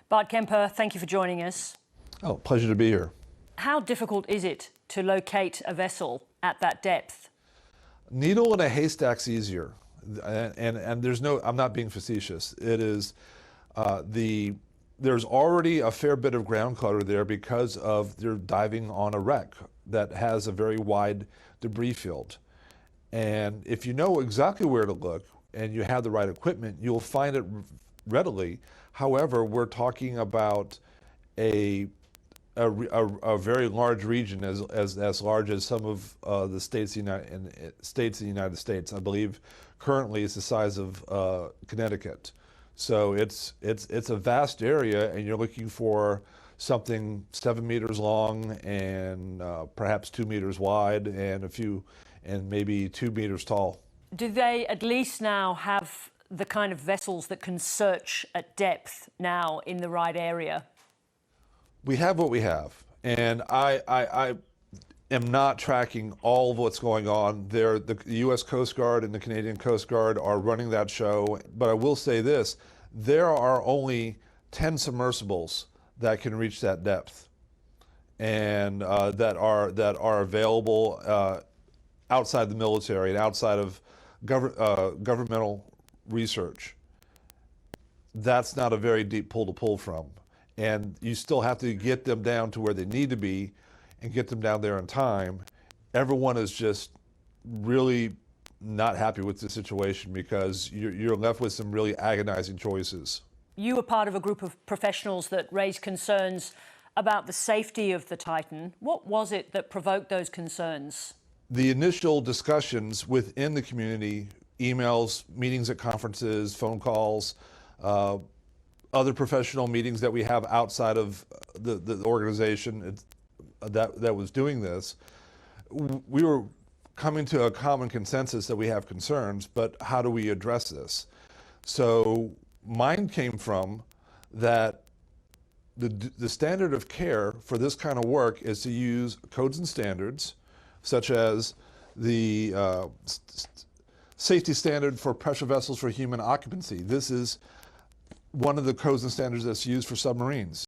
Bart Kemper, thank you for joining us. Oh, pleasure to be here. How difficult is it to locate a vessel at that depth? Needle in a haystack's easier, and there's no. I'm not being facetious. It is there's already a fair bit of ground clutter there because of they're diving on a wreck that has a very wide debris field, and if you know exactly where to look and you have the right equipment, you'll find it readily. However, we're talking about a very large region, as large as some of the states in the United States. I believe currently it's the size of Connecticut. So it's a vast area, and you're looking for something 7 meters long and perhaps 2 meters wide and maybe 2 meters tall. Do they at least now have the kind of vessels that can search at depth now in the right area? We have what we have, and I am not tracking all of what's going on there. The U.S. Coast Guard and the Canadian Coast Guard are running that show, but I will say this: there are only 10 submersibles that can reach that depth, and that are available outside the military and outside of governmental research. That's not a very deep pool to pull from. And you still have to get them down to where they need to be and get them down there in time. Everyone is just really not happy with the situation because you're left with some really agonizing choices. You were part of a group of professionals that raised concerns about the safety of the Titan. What was it that provoked those concerns? The initial discussions within the community, emails, meetings at conferences, phone calls, other professional meetings that we have outside of the organization that was doing this, we were coming to a common consensus that we have concerns, but how do we address this? So mine came from that the standard of care for this kind of work is to use codes and standards, such as the safety standard for pressure vessels for human occupancy. This is one of the codes and standards that's used for submarines.